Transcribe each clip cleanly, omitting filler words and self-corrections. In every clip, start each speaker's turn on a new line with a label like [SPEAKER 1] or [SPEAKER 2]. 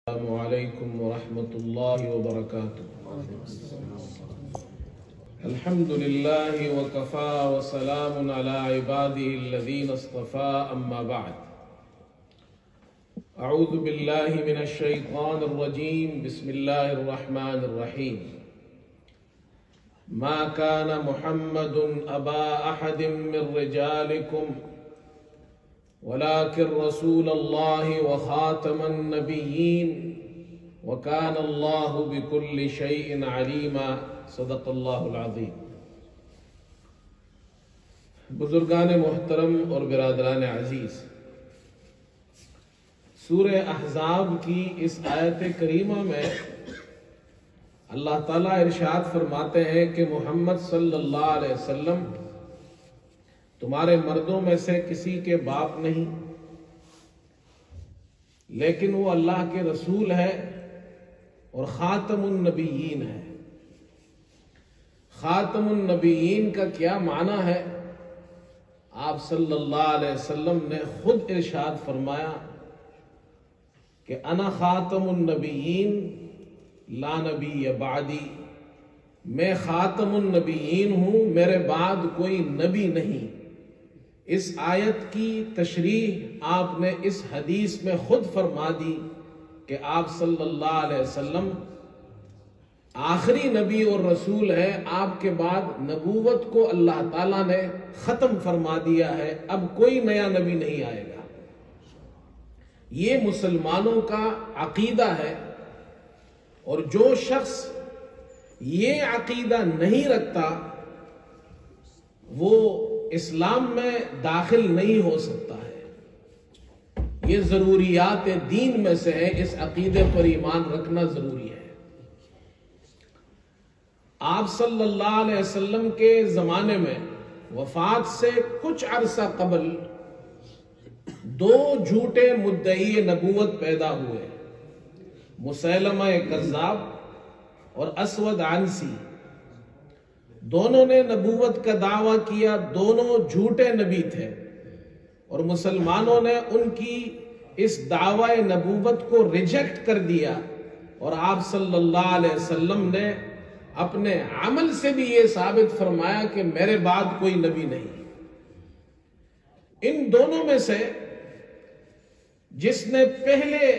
[SPEAKER 1] السلام علیکم ورحمۃ اللہ وبرکاتہ۔ الحمد للہ وکفا وسلام علی عباده الذین اصطفى، اما بعد۔ اعوذ باللہ من الشیطان الرجیم، بسم اللہ الرحمن الرحیم۔ ما كان محمد ابا احد من رجالکم ولكن رسول الله وخاتم النبيين وكان الله بكل شيء عليما، صدق الله العظيم۔ بزرگان محترم اور برادران عزیز، سورہ احزاب کی اس آیت کریمہ میں اللہ تعالیٰ ارشاد فرماتے ہیں کہ محمد صلی اللہ علیہ وسلم تمہارے مردوں میں سے کسی کے باپ نہیں، لیکن وہ اللہ کے رسول ہے اور خاتم النبیین ہے۔ خاتم النبیین کا کیا معنی ہے؟ آپ صلی اللہ علیہ وسلم نے خود ارشاد فرمایا کہ انا خاتم النبیین لا نبی بعدی، میں خاتم النبیین ہوں، میرے بعد کوئی نبی نہیں۔ اس آیت کی تشریح آپ نے اس حدیث میں خود فرما دی کہ آپ صلی اللہ علیہ وسلم آخری نبی اور رسول ہے، آپ کے بعد نبوت کو اللہ تعالیٰ نے ختم فرما دیا ہے، اب کوئی نیا نبی نہیں آئے گا۔ یہ مسلمانوں کا عقیدہ ہے، اور جو شخص یہ عقیدہ نہیں رکھتا وہ اسلام میں داخل نہیں ہو سکتا ہے۔ یہ ضروریات دین میں سے ہے، اس عقیدے پر ایمان رکھنا ضروری ہے۔ آپ صلی اللہ علیہ وسلم کے زمانے میں وفات سے کچھ عرصہ قبل دو جھوٹے مدعی نبوت پیدا ہوئے، مسیلمہ کذاب اور اسود عنسی۔ دونوں نے نبوت کا دعویٰ کیا، دونوں جھوٹے نبی تھے، اور مسلمانوں نے ان کی اس دعوی نبوت کو ریجیکٹ کر دیا، اور آپ صلی اللہ علیہ وسلم نے اپنے عمل سے بھی یہ ثابت فرمایا کہ میرے بعد کوئی نبی نہیں۔ ان دونوں میں سے جس نے پہلے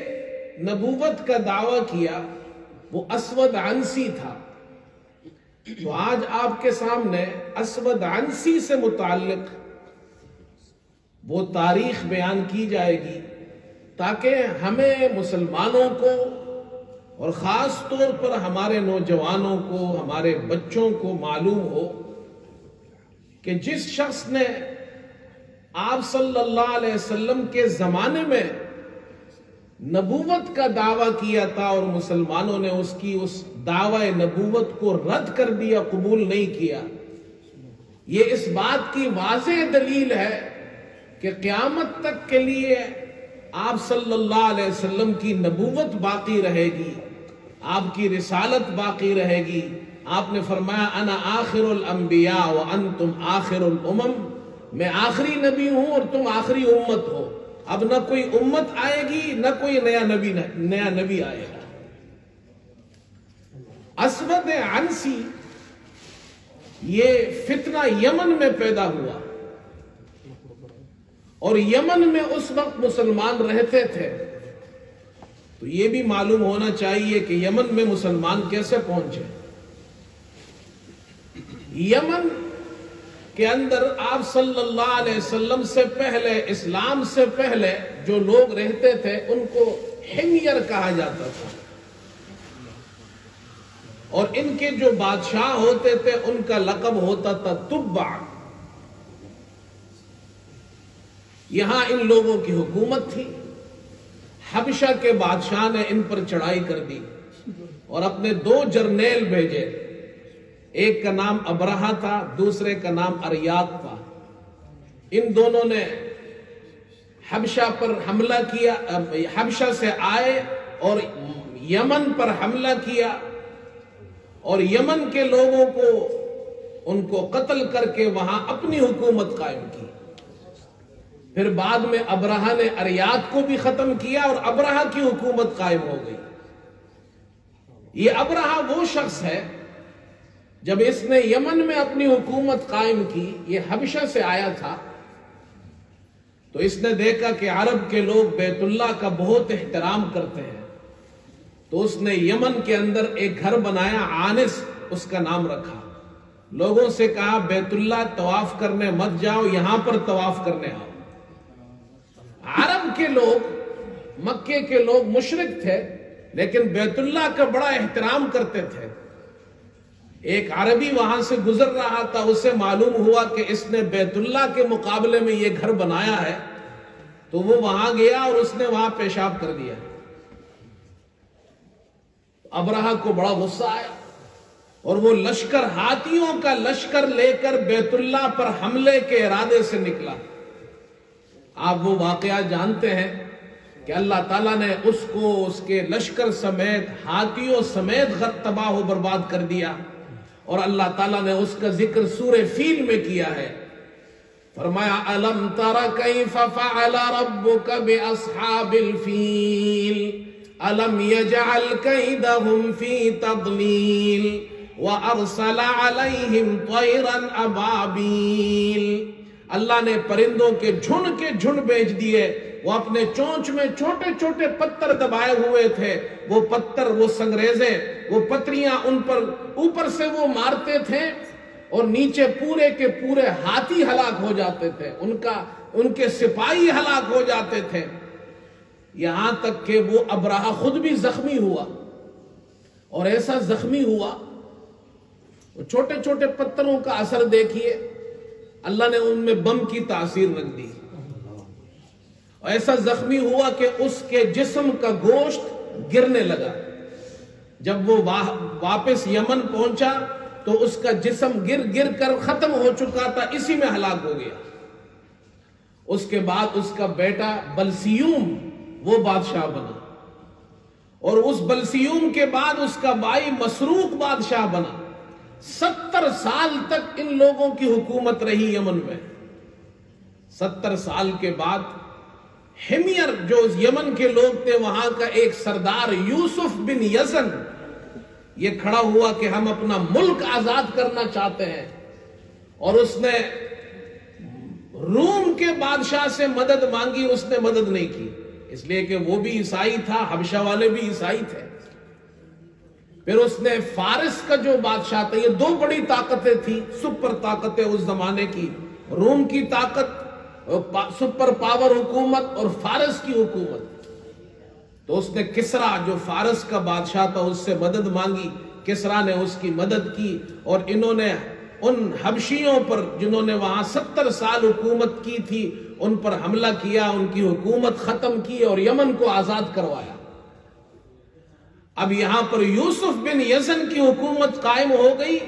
[SPEAKER 1] نبوت کا دعویٰ کیا وہ اسود عنسی تھا۔ تو آج آپ کے سامنے اسود عنسی سے متعلق وہ تاریخ بیان کی جائے گی، تاکہ ہمیں مسلمانوں کو اور خاص طور پر ہمارے نوجوانوں کو، ہمارے بچوں کو معلوم ہو کہ جس شخص نے آپ صلی اللہ علیہ وسلم کے زمانے میں نبوت کا دعویٰ کیا تھا اور مسلمانوں نے اس کی اس دعوی نبوت کو رد کر دیا، قبول نہیں کیا، یہ اس بات کی واضح دلیل ہے کہ قیامت تک کے لیے آپ صلی اللہ علیہ وسلم کی نبوت باقی رہے گی، آپ کی رسالت باقی رہے گی۔ آپ نے فرمایا انا آخر الانبیاء وانتم آخر الامم، میں آخری نبی ہوں اور تم آخری امت ہو۔ اب نہ کوئی امت آئے گی، نہ کوئی نیا نبی آئے گا۔ اسود عنسی یہ فتنہ یمن میں پیدا ہوا، اور یمن میں اس وقت مسلمان رہتے تھے، تو یہ بھی معلوم ہونا چاہیے کہ یمن میں مسلمان کیسے پہنچے۔ یمن کے اندر آپ صلی اللہ علیہ وسلم سے پہلے، اسلام سے پہلے جو لوگ رہتے تھے ان کو حمیر کہا جاتا تھا، اور ان کے جو بادشاہ ہوتے تھے ان کا لقب ہوتا تھا تبع۔ یہاں ان لوگوں کی حکومت تھی، حبشہ کے بادشاہ نے ان پر چڑھائی کر دی اور اپنے دو جرنیل بھیجے، ایک کا نام ابرہہ تھا، دوسرے کا نام اریاق تھا۔ ان دونوں نے حبشہ پر حملہ کیا، حبشہ سے آئے اور یمن پر حملہ کیا، اور یمن کے لوگوں کو ان کو قتل کر کے وہاں اپنی حکومت قائم کی۔ پھر بعد میں ابرہہ نے اریات کو بھی ختم کیا اور ابرہہ کی حکومت قائم ہو گئی۔ یہ ابرہہ وہ شخص ہے جب اس نے یمن میں اپنی حکومت قائم کی، یہ حبشہ سے آیا تھا، تو اس نے دیکھا کہ عرب کے لوگ بیت اللہ کا بہت احترام کرتے ہیں، تو اس نے یمن کے اندر ایک گھر بنایا، عانس اس کا نام رکھا۔ لوگوں سے کہا بیت اللہ طواف کرنے مت جاؤ، یہاں پر طواف کرنے آؤ۔ عرب کے لوگ، مکے کے لوگ مشرک تھے لیکن بیت اللہ کا بڑا احترام کرتے تھے۔ ایک عربی وہاں سے گزر رہا تھا، اسے معلوم ہوا کہ اس نے بیت اللہ کے مقابلے میں یہ گھر بنایا ہے، تو وہ وہاں گیا اور اس نے وہاں پیشاب کر دیا۔ ابرہہ کو بڑا غصہ آیا اور وہ لشکر، ہاتھیوں کا لشکر لے کر بیت اللہ پر حملے کے ارادے سے نکلا۔ آپ وہ واقعہ جانتے ہیں کہ اللہ تعالیٰ نے اس کو اس کے لشکر سمیت، ہاتھیوں سمیت تباہ و برباد کر دیا، اور اللہ تعالیٰ نے اس کا ذکر سورہ فیل میں کیا ہے۔ فرمایا الم تر کیف فعل ربک باصحاب الفیل الم یجعل کیدہم فی تضلیل وارسل علیہم طیرا ابابیل۔ اللہ نے پرندوں کے جھنڈ بھیج دیے، وہ اپنے چونچ میں چھوٹے چھوٹے پتھر دبائے ہوئے تھے، وہ پتھر، وہ سنگریزے، وہ پتریاں ان پر اوپر سے وہ مارتے تھے اور نیچے پورے کے پورے ہاتھی ہلاک ہو جاتے تھے، ان کے سپاہی ہلاک ہو جاتے تھے، یہاں تک کہ وہ ابرہہ خود بھی زخمی ہوا، اور ایسا زخمی ہوا، وہ چھوٹے چھوٹے پتھروں کا اثر دیکھیے، اللہ نے ان میں بم کی تاثیر رکھ دی، ایسا زخمی ہوا کہ اس کے جسم کا گوشت گرنے لگا۔ جب وہ واپس یمن پہنچا تو اس کا جسم گر کر ختم ہو چکا تھا، اسی میں ہلاک ہو گیا۔ اس کے بعد اس کا بیٹا بلسیوم وہ بادشاہ بنا، اور اس بلسیوم کے بعد اس کا بھائی مسروق بادشاہ بنا۔ 70 سال تک ان لوگوں کی حکومت رہی یمن میں۔ 70 سال کے بعد ہمیر جو یمن کے لوگ تھے، وہاں کا ایک سردار یوسف بن یزن، یہ کھڑا ہوا کہ ہم اپنا ملک آزاد کرنا چاہتے ہیں، اور اس نے روم کے بادشاہ سے مدد مانگی، اس نے مدد نہیں کی، اس لیے کہ وہ بھی عیسائی تھا، حبشہ والے بھی عیسائی تھے۔ پھر اس نے فارس کا جو بادشاہ تھا، یہ 2 بڑی طاقتیں تھیں، سپر طاقتیں اس زمانے کی، روم کی طاقت، سپر پاور حکومت، اور فارس کی حکومت۔ تو اس نے کسرا جو فارس کا بادشاہ تھا اس سے مدد مانگی، کسرا نے اس کی مدد کی، اور انہوں نے ان حبشیوں پر جنہوں نے وہاں 70 سال حکومت کی تھی ان پر حملہ کیا، ان کی حکومت ختم کی اور یمن کو آزاد کروایا۔ اب یہاں پر یوسف بن یزن کی حکومت قائم ہو گئی،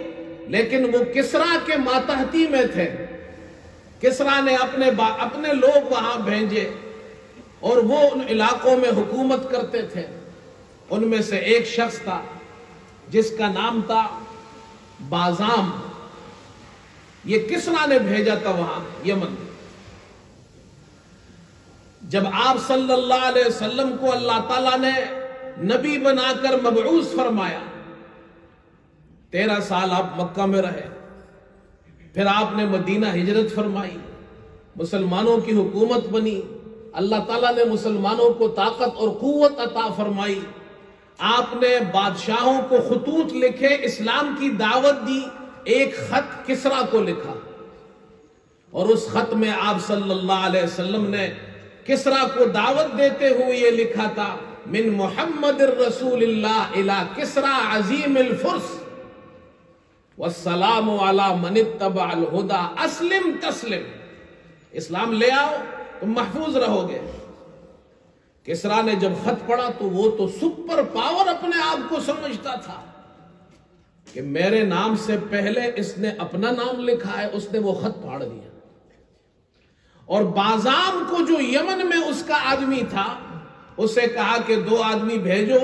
[SPEAKER 1] لیکن وہ کسرا کے ماتحتی میں تھے۔ کسرا نے اپنے لوگ وہاں بھیجے اور وہ ان علاقوں میں حکومت کرتے تھے۔ ان میں سے ایک شخص تھا جس کا نام تھا بازام، یہ کسرا نے بھیجا تھا وہاں یمن۔ جب آپ صلی اللہ علیہ وسلم کو اللہ تعالیٰ نے نبی بنا کر مبعوث فرمایا، 13 سال آپ مکہ میں رہے، پھر آپ نے مدینہ ہجرت فرمائی، مسلمانوں کی حکومت بنی، اللہ تعالیٰ نے مسلمانوں کو طاقت اور قوت عطا فرمائی، آپ نے بادشاہوں کو خطوط لکھے، اسلام کی دعوت دی، ایک خط کسرا کو لکھا، اور اس خط میں آپ صلی اللہ علیہ وسلم نے کسرا کو دعوت دیتے ہوئے یہ لکھا تھا، من محمد الرسول اللہ الى کسرا عظیم الفرس والسلام علی من اتبع الہدی اسلم تسلم، اسلام لے آؤ تم محفوظ رہو گے۔ کسرا نے جب خط پڑھا تو وہ تو سپر پاور اپنے آپ کو سمجھتا تھا کہ میرے نام سے پہلے اس نے اپنا نام لکھا ہے، اس نے وہ خط پھاڑ دیا، اور بازام کو جو یمن میں اس کا آدمی تھا اسے کہا کہ 2 آدمی بھیجو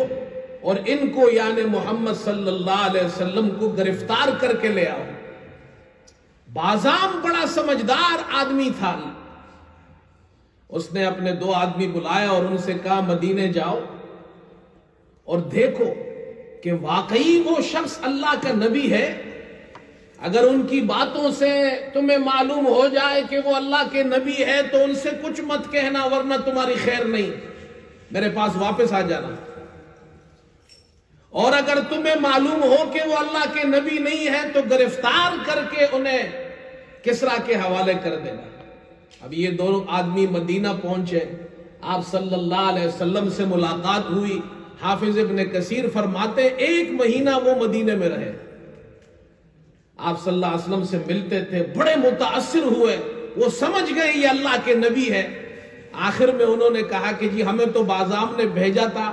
[SPEAKER 1] اور ان کو یعنی محمد صلی اللہ علیہ وسلم کو گرفتار کر کے لے آؤ۔ بازام بڑا سمجھدار آدمی تھا، اس نے اپنے 2 آدمی بلایا اور ان سے کہا مدینے جاؤ اور دیکھو کہ واقعی وہ شخص اللہ کا نبی ہے. اگر ان کی باتوں سے تمہیں معلوم ہو جائے کہ وہ اللہ کے نبی ہے تو ان سے کچھ مت کہنا ورنہ تمہاری خیر نہیں، میرے پاس واپس آ جانا. اور اگر تمہیں معلوم ہو کہ وہ اللہ کے نبی نہیں ہے تو گرفتار کر کے انہیں کسرا کے حوالے کر دینا. اب یہ 2 آدمی مدینہ پہنچے، آپ صلی اللہ علیہ وسلم سے ملاقات ہوئی. حافظ ابن کثیر فرماتے 1 مہینہ وہ مدینے میں رہے، آپ صلی اللہ علیہ وسلم سے ملتے تھے، بڑے متاثر ہوئے، وہ سمجھ گئے یہ اللہ کے نبی ہے. آخر میں انہوں نے کہا کہ جی ہمیں تو بازام نے بھیجا تھا،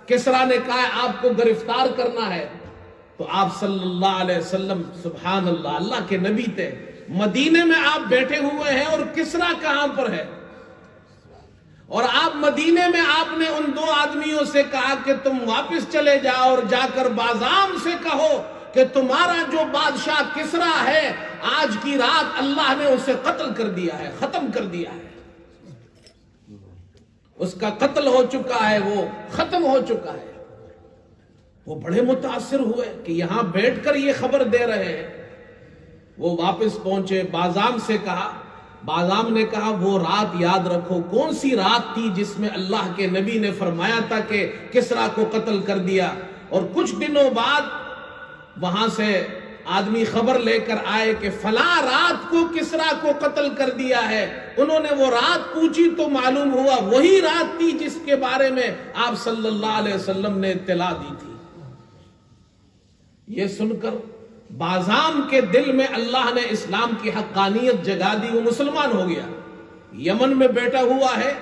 [SPEAKER 1] کسرا نے کہا آپ کو گرفتار کرنا ہے. تو آپ صلی اللہ علیہ وسلم سبحان اللہ اللہ کے نبی تھے، مدینے میں آپ بیٹھے ہوئے ہیں اور کسرا کہاں پر ہے، اور آپ مدینے میں آپ نے ان 2 آدمیوں سے کہا کہ تم واپس چلے جاؤ اور جا کر بازام سے کہو کہ تمہارا جو بادشاہ کسرا ہے آج کی رات اللہ نے اسے قتل کر دیا ہے، ختم کر دیا ہے، اس کا قتل ہو چکا ہے، وہ ختم ہو چکا ہے. وہ بڑے متاثر ہوئے کہ یہاں بیٹھ کر یہ خبر دے رہے ہیں. وہ واپس پہنچے، بازام سے کہا. بازام نے کہا وہ رات یاد رکھو، کون سی رات تھی جس میں اللہ کے نبی نے فرمایا تھا کہ کسرا کو قتل کر دیا. اور کچھ دنوں بعد وہاں سے آدمی خبر لے کر آئے کہ فلاں رات کو کسرا کو قتل کر دیا ہے. انہوں نے وہ رات پوچھی تو معلوم ہوا وہی رات تھی جس کے بارے میں آپ صلی اللہ علیہ وسلم نے اطلاع دی تھی. یہ سن کر بازام کے دل میں اللہ نے اسلام کی حقانیت جگا دی، وہ مسلمان ہو گیا. یمن میں بیٹھا ہوا ہے،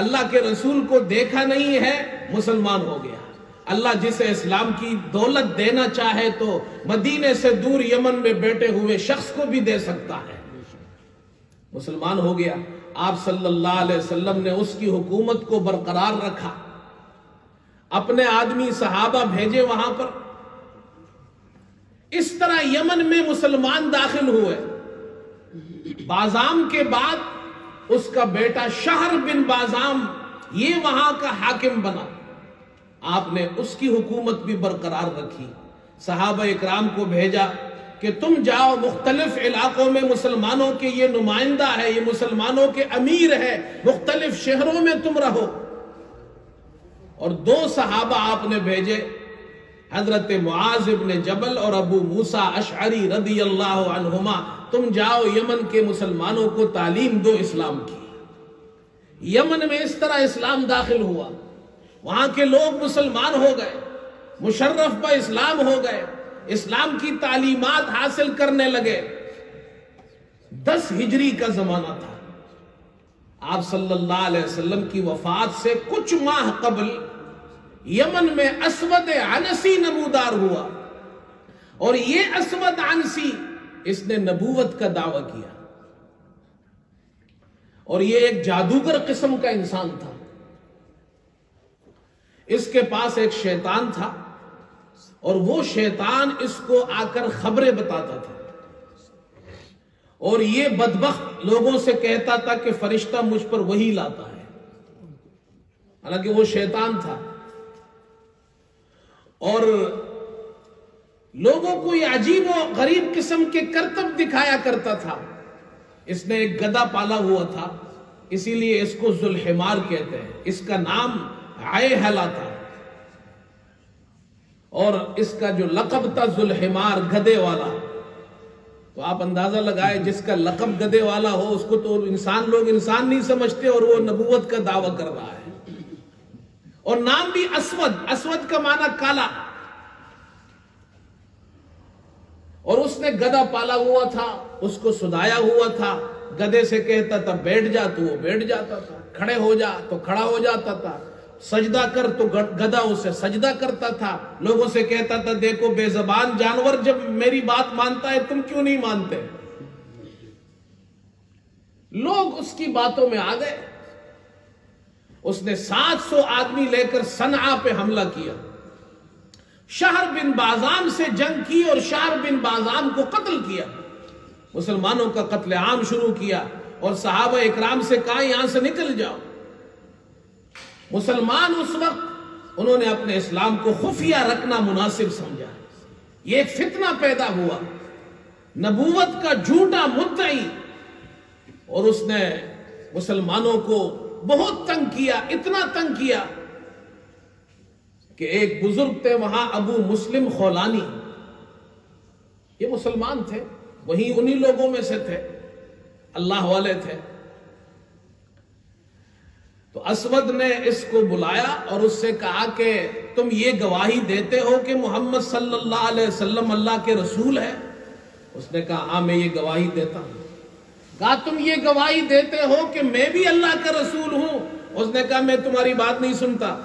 [SPEAKER 1] اللہ کے رسول کو دیکھا نہیں ہے، مسلمان ہو گیا. اللہ جسے اسلام کی دولت دینا چاہے تو مدینے سے دور یمن میں بیٹھے ہوئے شخص کو بھی دے سکتا ہے. مسلمان ہو گیا. آپ صلی اللہ علیہ وسلم نے اس کی حکومت کو برقرار رکھا، اپنے آدمی صحابہ بھیجے وہاں پر. اس طرح یمن میں مسلمان داخل ہوئے. بازام کے بعد اس کا بیٹا شہر بن بازام یہ وہاں کا حاکم بنا. آپ نے اس کی حکومت بھی برقرار رکھی. صحابہ اکرام کو بھیجا کہ تم جاؤ مختلف علاقوں میں، مسلمانوں کے یہ نمائندہ ہے، یہ مسلمانوں کے امیر ہے، مختلف شہروں میں تم رہو. اور 2 صحابہ آپ نے بھیجے، حضرت معاذ ابن جبل اور ابو موسیٰ اشعری رضی اللہ عنہما. تم جاؤ یمن کے مسلمانوں کو تعلیم دو اسلام کی. یمن میں اس طرح اسلام داخل ہوا، وہاں کے لوگ مسلمان ہو گئے، مشرف با اسلام ہو گئے، اسلام کی تعلیمات حاصل کرنے لگے. 10 ہجری کا زمانہ تھا. آپ صلی اللہ علیہ وسلم کی وفات سے کچھ ماہ قبل یمن میں اسود عنسی نمودار ہوا، اور یہ اسود عنسی اس نے نبوت کا دعویٰ کیا، اور یہ ایک جادوگر قسم کا انسان تھا. اس کے پاس ایک شیطان تھا، اور وہ شیطان اس کو آ کر خبریں بتاتا تھا، اور یہ بدبخت لوگوں سے کہتا تھا کہ فرشتہ مجھ پر وہی لاتا ہے، حالانکہ وہ شیطان تھا. اور لوگوں کو یہ عجیب و غریب قسم کے کرتب دکھایا کرتا تھا. اس نے ایک گدھا پالا ہوا تھا، اسی لیے اس کو ذوالحمار کہتے ہیں. اس کا نام عیہلا تھا، اور اس کا جو لقب تھا ذوالحمار، گدھے والا. تو آپ اندازہ لگائے جس کا لقب گدھے والا ہو اس کو تو لوگ انسان نہیں سمجھتے، اور وہ نبوت کا دعویٰ کر رہا ہے. اور نام بھی اسود، اسود کا معنی کالا. اور اس نے گدھا پالا ہوا تھا، اس کو سدایا ہوا تھا. گدھے سے کہتا تھا بیٹھ جا تو وہ بیٹھ جاتا تھا، کھڑے ہو جا تو کھڑا ہو جاتا تھا، سجدہ کر تو گدھا اسے سجدہ کرتا تھا. لوگوں سے کہتا تھا دیکھو بے زبان جانور جب میری بات مانتا ہے تم کیوں نہیں مانتے. لوگ اس کی باتوں میں آ گئے. اس نے 700 آدمی لے کر صنعا پہ حملہ کیا، شہر بن بازام سے جنگ کی اور شہر بن بازام کو قتل کیا. مسلمانوں کا قتل عام شروع کیا. اور صحابہ اکرام سے کہا یہاں سے نکل جاؤ۔ مسلمان اس وقت انہوں نے اپنے اسلام کو خفیہ رکھنا مناسب سمجھا۔ یہ ایک فتنہ پیدا ہوا، نبوت کا جھوٹا مدعی، اور اس نے مسلمانوں کو بہت تنگ کیا، اتنا تنگ کیا کہ ایک بزرگ تھے وہاں ابو مسلم خولانی، یہ مسلمان تھے، وہی انہی لوگوں میں سے تھے، اللہ والے تھے۔ تو اسود نے اس کو بلایا اور اس سے کہا کہ تم یہ گواہی دیتے ہو کہ محمد صلی اللہ علیہ وسلم اللہ کے رسول ہے؟ اس نے کہا ہاں میں یہ گواہی دیتا ہوں۔ کہا تم یہ گواہی دیتے ہو کہ میں بھی اللہ کا رسول ہوں؟ اس نے کہا میں تمہاری بات نہیں سنتا۔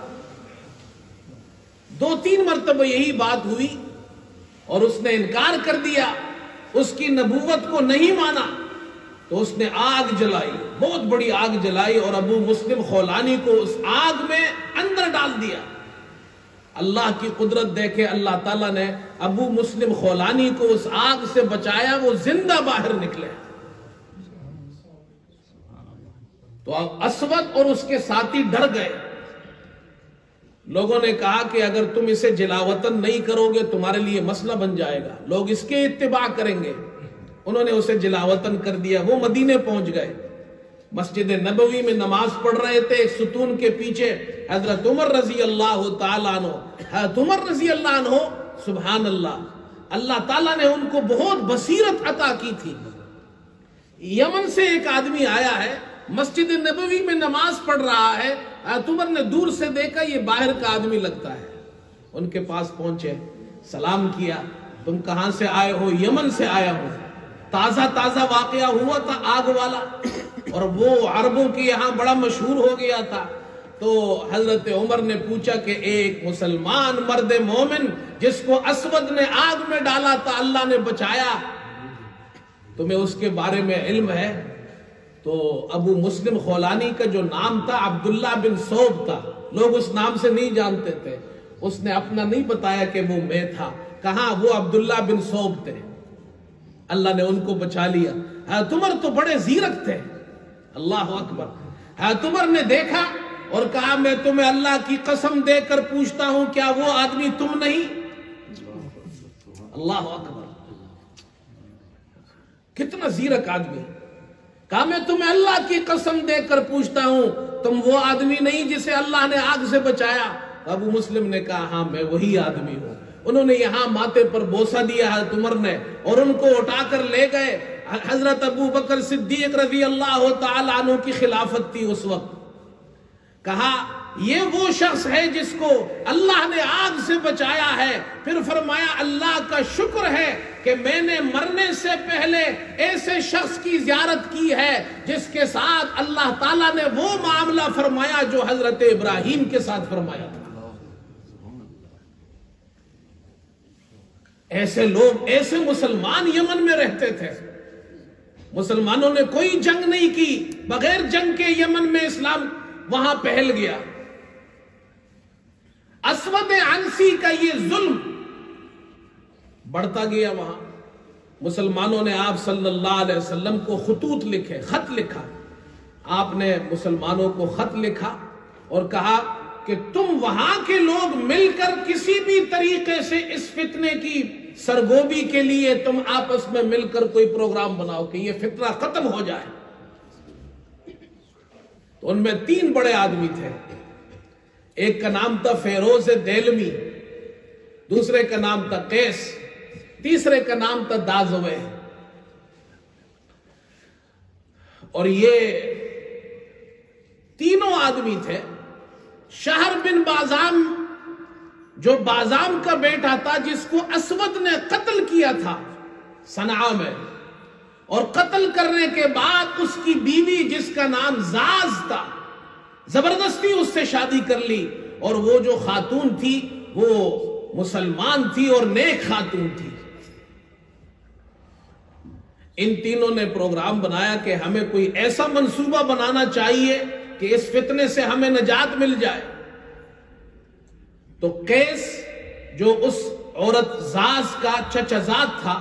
[SPEAKER 1] 2-3 مرتبہ یہی بات ہوئی اور اس نے انکار کر دیا، اس کی نبوت کو نہیں مانا۔ تو اس نے آگ جلائی، بہت بڑی آگ جلائی اور ابو مسلم خولانی کو اس آگ میں اندر ڈال دیا۔ اللہ کی قدرت دیکھے اللہ تعالیٰ نے ابو مسلم خولانی کو اس آگ سے بچایا، وہ زندہ باہر نکلے۔ تو اسود اور اس کے ساتھی ڈر گئے۔ لوگوں نے کہا کہ اگر تم اسے جلاوطن نہیں کرو گے تمہارے لیے مسئلہ بن جائے گا، لوگ اس کے اتباع کریں گے۔ انہوں نے اسے جلاوطن کر دیا۔ وہ مدینے پہنچ گئے، مسجد نبوی میں نماز پڑھ رہے تھے، ایک ستون کے پیچھے حضرت عمر رضی اللہ تعالیٰ عنہ، حضرت عمر رضی اللہ عنہ، سبحان اللہ، اللہ تعالیٰ نے ان کو بہت بصیرت عطا کی تھی۔ یمن سے ایک آدمی آیا ہے، مسجد نبوی میں نماز پڑھ رہا ہے، حضرت عمر نے دور سے دیکھا یہ باہر کا آدمی لگتا ہے، ان کے پاس پہنچے، سلام کیا، تم کہاں سے آئے ہو؟ یمن سے آیا ہوں۔ تازہ واقعہ ہوا تھا آگ والا، اور وہ عربوں کے یہاں بڑا مشہور ہو گیا تھا۔ تو حضرت عمر نے پوچھا کہ ایک مسلمان مرد مومن جس کو اسود نے آگ میں ڈالا تھا اللہ نے بچایا، تمہیں اس کے بارے میں علم ہے؟ تو ابو مسلم خولانی کا جو نام تھا عبداللہ بن صوب تھا، لوگ اس نام سے نہیں جانتے تھے، اس نے اپنا نہیں بتایا کہ وہ میں تھا، کہاں وہ عبداللہ بن صوب تھے۔ اللہ نے ان کو بچا لیا۔ حضرت عمر تو بڑے زیرک تھے، اللہ اکبر۔ حضرت عمر نے دیکھا اور کہا میں تمہیں اللہ کی قسم دے کر پوچھتا ہوں کیا وہ آدمی تم نہیں؟ اللہ اکبر، کتنا زیرک آدمی۔ کہا میں تمہیں اللہ کی قسم دے کر پوچھتا ہوں تم وہ آدمی نہیں جسے اللہ نے آگ سے بچایا؟ ابو مسلم نے کہا ہاں میں وہی آدمی ہوں۔ انہوں نے یہاں ماتھے پر بوسہ دیا حضرت عمر نے، اور ان کو اٹھا کر لے گئے۔ حضرت ابو بکر صدیق رضی اللہ تعالیٰ عنہ کی خلافت تھی اس وقت۔ کہا یہ وہ شخص ہے جس کو اللہ نے آگ سے بچایا ہے۔ پھر فرمایا اللہ کا شکر ہے کہ میں نے مرنے سے پہلے ایسے شخص کی زیارت کی ہے جس کے ساتھ اللہ تعالیٰ نے وہ معاملہ فرمایا جو حضرت ابراہیم کے ساتھ فرمایا تھا۔ ایسے لوگ، ایسے مسلمان یمن میں رہتے تھے۔ مسلمانوں نے کوئی جنگ نہیں کی، بغیر جنگ کے یمن میں اسلام وہاں پھیل گیا۔ اسود عنسی کا یہ ظلم بڑھتا گیا وہاں۔ مسلمانوں نے آپ صلی اللہ علیہ وسلم کو خطوط لکھے، خط لکھا۔ آپ نے مسلمانوں کو خط لکھا اور کہا کہ تم وہاں کے لوگ مل کر کسی بھی طریقے سے اس فتنے کی سرگوبی کے لیے تم آپس میں مل کر کوئی پروگرام بناؤ کہ یہ فتنہ ختم ہو جائے۔ تو ان میں 3 بڑے آدمی تھے، ایک کا نام تھا فیروز دیلمی، دوسرے کا نام تھا قیس، تیسرے کا نام تھا دازوے۔ اور یہ تینوں آدمی تھے۔ شہر بن بازام جو بازام کا بیٹا تھا جس کو اسود نے قتل کیا تھا صنعاء میں، اور قتل کرنے کے بعد اس کی بیوی جس کا نام زاز تھا زبردستی اس سے شادی کر لی، اور وہ جو خاتون تھی وہ مسلمان تھی اور نیک خاتون تھی۔ ان تینوں نے پروگرام بنایا کہ ہمیں کوئی ایسا منصوبہ بنانا چاہیے کہ اس فتنے سے ہمیں نجات مل جائے۔ تو قیس جو اس عورت زاز کا چچا زاد تھا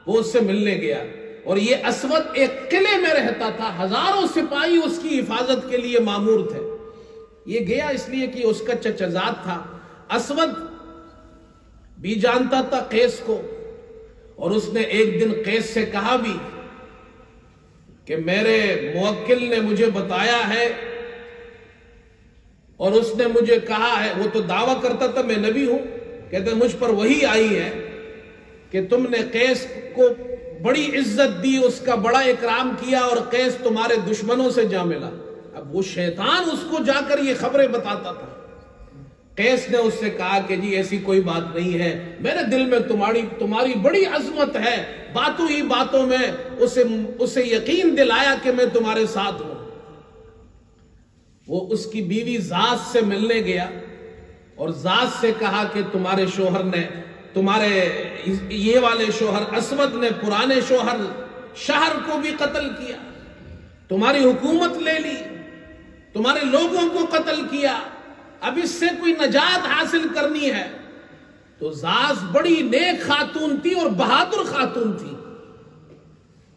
[SPEAKER 1] وہ اس سے ملنے گیا۔ اور یہ اسود ایک قلعے میں رہتا تھا، ہزاروں سپاہی اس کی حفاظت کے لیے مامور تھے۔ یہ گیا اس لیے کہ اس کا چچزاد تھا۔ اسود بھی جانتا تھا قیس کو، اور اس نے ایک دن قیس سے کہا بھی کہ میرے موکل نے مجھے بتایا ہے اور اس نے مجھے کہا ہے، وہ تو دعویٰ کرتا تھا میں نبی ہوں، کہتے مجھ پر وحی آئی ہے کہ تم نے قیس کو بڑی عزت دی، اس کا بڑا اکرام کیا، اور قیس تمہارے دشمنوں سے جا ملا۔ اب وہ شیطان اس کو جا کر یہ خبریں بتاتا تھا۔ قیس نے اس سے کہا کہ جی ایسی کوئی بات نہیں ہے، میرے دل میں تمہاری بڑی عظمت ہے، باتوں ہی باتوں میں اسے یقین دلایا کہ میں تمہارے ساتھ ہوں۔ وہ اس کی بیوی ذات سے ملنے گیا اور ذات سے کہا کہ تمہارے شوہر نے، تمہارے یہ والے شوہر اسود نے پرانے شوہر شہر کو بھی قتل کیا، تمہاری حکومت لے لی، تمہارے لوگوں کو قتل کیا، اب اس سے کوئی نجات حاصل کرنی ہے۔ تو ذات بڑی نیک خاتون تھی اور بہادر خاتون تھی۔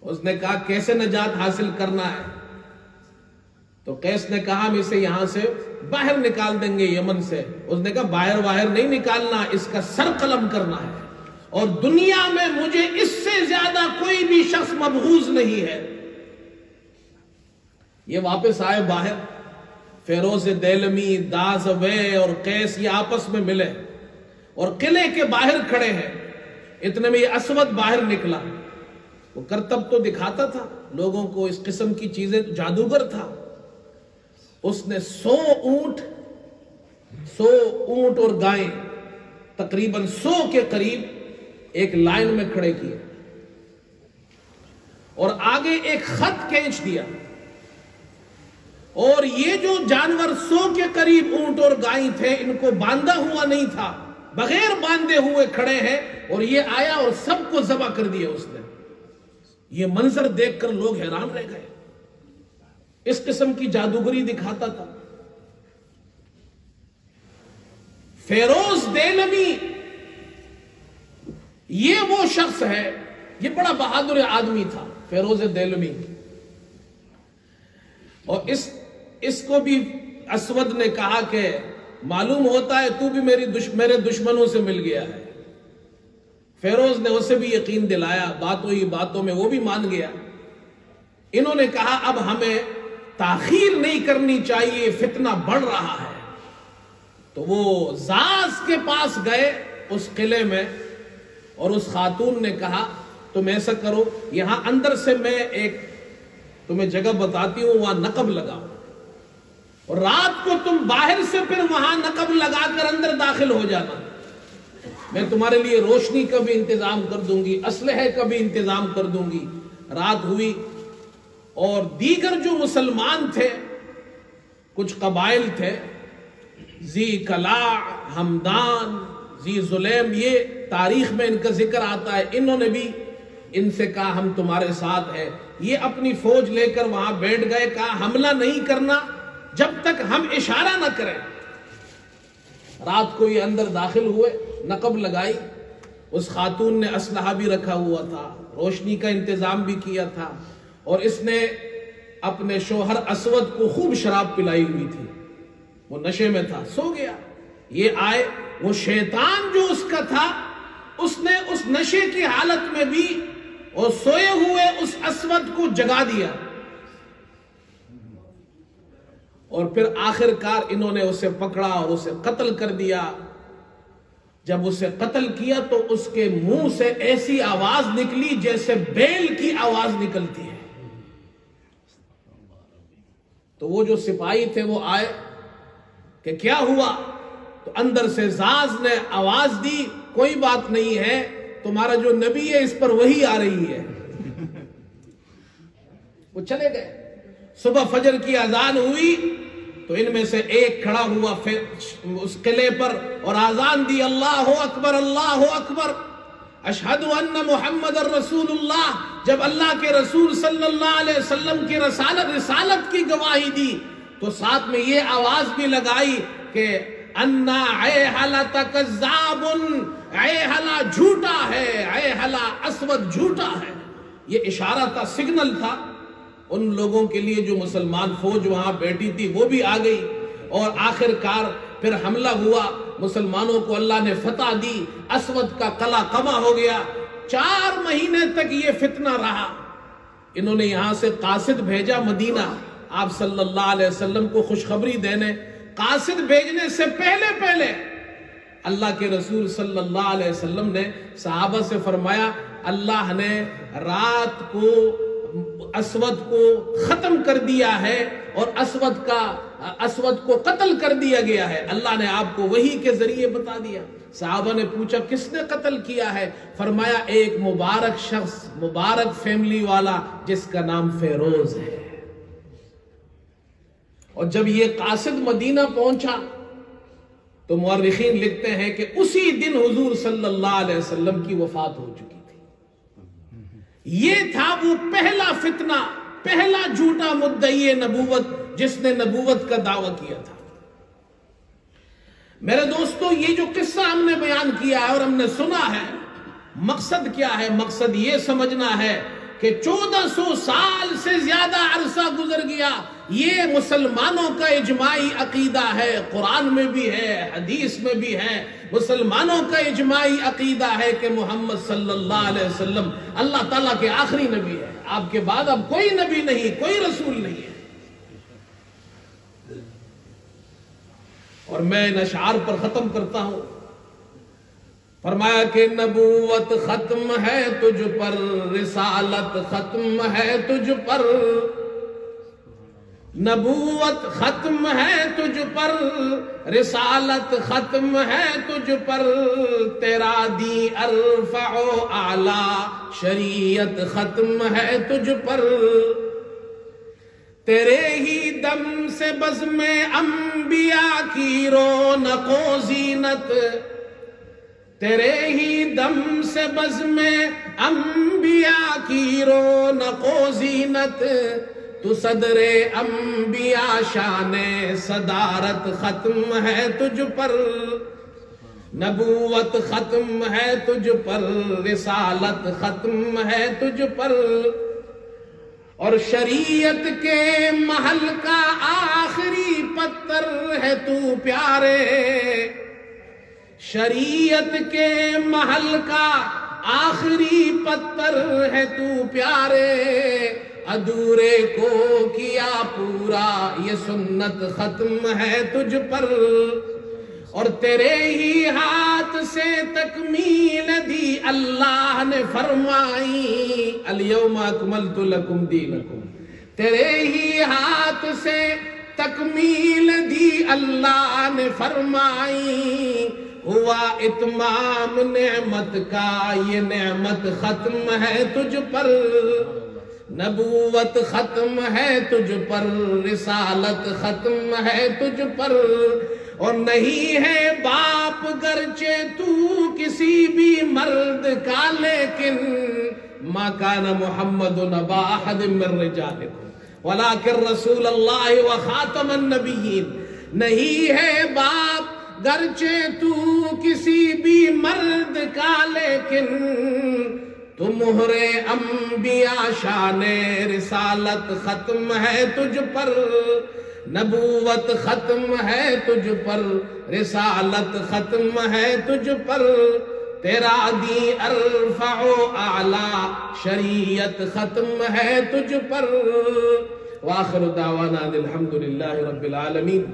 [SPEAKER 1] اس نے کہا کیسے نجات حاصل کرنا ہے؟ تو قیس نے کہا ہم اسے یہاں سے باہر نکال دیں گے، یمن سے۔ اس نے کہا باہر نہیں نکالنا، اس کا سر قلم کرنا ہے، اور دنیا میں مجھے اس سے زیادہ کوئی بھی شخص مبغوض نہیں ہے۔ یہ واپس آئے باہر، فیروز دیلمی، دازوے اور قیس یہ آپس میں ملے اور قلعے کے باہر کھڑے ہیں۔ اتنے میں یہ اسود باہر نکلا، وہ کرتب تو دکھاتا تھا لوگوں کو، اس قسم کی چیزیں، جادوگر تھا۔ اس نے 100 اونٹ اور گائیں تقریباً 100 کے قریب ایک لائن میں کھڑے کیے اور آگے ایک خط کھینچ دیا، اور یہ جو جانور 100 کے قریب اونٹ اور گائیں تھے ان کو باندھا ہوا نہیں تھا، بغیر باندھے ہوئے کھڑے ہیں، اور یہ آیا اور سب کو ذبح کر دیا اس نے۔ یہ منظر دیکھ کر لوگ حیران رہ گئے، اس قسم کی جادوگری دکھاتا تھا۔ فیروز دیلمی یہ وہ شخص ہے، یہ بڑا بہادر آدمی تھا فیروز دیلمی، اور اس کو بھی اسود نے کہا کہ معلوم ہوتا ہے تو بھی میرے دشمنوں سے مل گیا ہے۔ فیروز نے اسے بھی یقین دلایا، باتوں ہی باتوں میں وہ بھی مان گیا۔ انہوں نے کہا اب ہمیں تاخیر نہیں کرنی چاہیے، فتنہ بڑھ رہا ہے۔ تو وہ زاز کے پاس گئے اس قلعے میں، اور اس خاتون نے کہا تم ایسا کرو، یہاں اندر سے میں ایک تمہیں جگہ بتاتی ہوں، وہاں نقب لگاؤ، اور رات کو تم باہر سے پھر وہاں نقب لگا کر اندر داخل ہو جانا، میں تمہارے لیے روشنی کا بھی انتظام کر دوں گی، اسلحے کا بھی انتظام کر دوں گی۔ رات ہوئی اور دیگر جو مسلمان تھے، کچھ قبائل تھے، ذی کلاع، ہمدان، ذی ظلیم، یہ تاریخ میں ان کا ذکر آتا ہے، انہوں نے بھی ان سے کہا ہم تمہارے ساتھ ہیں۔ یہ اپنی فوج لے کر وہاں بیٹھ گئے، کہا حملہ نہیں کرنا جب تک ہم اشارہ نہ کریں۔ رات کو یہ اندر داخل ہوئے، نقب لگائی، اس خاتون نے اسلحہ بھی رکھا ہوا تھا، روشنی کا انتظام بھی کیا تھا، اور اس نے اپنے شوہر اسود کو خوب شراب پلائی ہوئی تھی، وہ نشے میں تھا، سو گیا۔ یہ آئے، وہ شیطان جو اس کا تھا، اس نے اس نشے کی حالت میں بھی اور سوئے ہوئے اس اسود کو جگا دیا، اور پھر آخر کار انہوں نے اسے پکڑا اور اسے قتل کر دیا۔ جب اسے قتل کیا تو اس کے منہ سے ایسی آواز نکلی جیسے بیل کی آواز نکلتی ہے۔ تو وہ جو سپاہی تھے وہ آئے کہ کیا ہوا؟ تو اندر سے زاز نے آواز دی کوئی بات نہیں ہے، تمہارا جو نبی ہے اس پر وحی آ رہی ہے۔ وہ چلے گئے۔ صبح فجر کی اذان ہوئی تو ان میں سے ایک کھڑا ہوا اس قلعے پر اور اذان دی، اللہ اکبر اللہ اکبر، اشہد ان محمد رسول اللہ۔ جب اللہ کے رسول صلی اللہ علیہ وسلم کی رسالت کی گواہی دی تو ساتھ میں یہ آواز بھی لگائی کہ انا اے حلا کذاب، اے حلا جھوٹا ہے، اے حلا اسود جھوٹا ہے۔ یہ اشارہ تھا، سگنل تھا ان لوگوں کے لیے جو مسلمان فوج وہاں بیٹھی تھی، وہ بھی آ گئی، اور آخر کار پھر حملہ ہوا، مسلمانوں کو اللہ نے فتح دی، اسود کا قلعہ قمع ہو گیا۔ 4 مہینے تک یہ فتنہ رہا۔ انہوں نے یہاں سے قاصد بھیجا مدینہ آپ صلی اللہ علیہ وسلم کو خوشخبری دینے۔ قاصد بھیجنے سے پہلے اللہ کے رسول صلی اللہ علیہ وسلم نے صحابہ سے فرمایا، اللہ نے رات کو اسود کو ختم کر دیا ہے اور اسود کو قتل کر دیا گیا ہے، اللہ نے آپ کو وحی کے ذریعے بتا دیا۔ صحابہ نے پوچھا کس نے قتل کیا ہے؟ فرمایا ایک مبارک شخص، مبارک فیملی والا جس کا نام فیروز ہے۔ اور جب یہ قاصد مدینہ پہنچا تو مورخین لکھتے ہیں کہ اسی دن حضور صلی اللہ علیہ وسلم کی وفات ہو چکی تھی۔ یہ تھا وہ پہلا فتنہ، پہلا جھوٹا مدعی نبوت جس نے نبوت کا دعویٰ کیا تھا۔ میرے دوستو، یہ جو قصہ ہم نے بیان کیا ہے اور ہم نے سنا ہے، مقصد کیا ہے؟ مقصد یہ سمجھنا ہے کہ 1400 سال سے زیادہ عرصہ گزر گیا، یہ مسلمانوں کا اجماعی عقیدہ ہے، قرآن میں بھی ہے، حدیث میں بھی ہے، مسلمانوں کا اجماعی عقیدہ ہے کہ محمد صلی اللہ علیہ وسلم اللہ تعالیٰ کے آخری نبی ہے، آپ کے بعد اب کوئی نبی نہیں، کوئی رسول نہیں ہے۔ اور میں ان اشعار پر ختم کرتا ہوں۔ فرمایا کہ نبوت ختم ہے تجھ پر، رسالت ختم ہے تجھ پر، نبوت ختم ہے تجھ پر، رسالت ختم ہے تجھ پر، تیرا دین ارفع و اعلی، شریعت ختم ہے تجھ پر، تیرے ہی دم سے بزم انبیاء کی رونق و زینت، تیرے ہی دم سے بزم انبیاء کی رونق و زینت، تو صدر انبیاء شان صدارت ختم ہے تجھ پر، نبوت ختم ہے تجھ پر، رسالت ختم ہے تجھ پر، اور شریعت کے محل کا آخری پتھر ہے تو پیارے، شریعت کے محل کا آخری پتھر ہے تو پیارے، ادھورے کو کیا پورا، یہ سنت ختم ہے تجھ پر، اور تیرے ہی ہاتھ سے تکمیل دی اللہ نے فرمائی، الیوم اکملت لکم دینکم، تیرے ہی ہاتھ سے تکمیل دی اللہ نے فرمائی، ہوا اتمام نعمت کا، یہ نعمت ختم ہے تجھ پر، نبوت ختم ہے تجھ پر، رسالت ختم ہے تجھ پر، اور نہیں ہے باپ گرچہ تو کسی بھی مرد کا، لیکن ما کان محمد نبا احد من رجالکم ولکن رسول اللہ وخاتم النبیین، نہیں ہے باپ گرچہ تو کسی بھی مرد کا، لیکن تو مہر انبیاء شان رسالت ختم ہے تجھ پر، نبوت ختم ہے تجھ پر، رسالت ختم ہے تجھ پر، تیرا دین ارفع و اعلی، شریعت ختم ہے تجھ پر۔ وآخر دعوانا الحمدللہ رب العالمین۔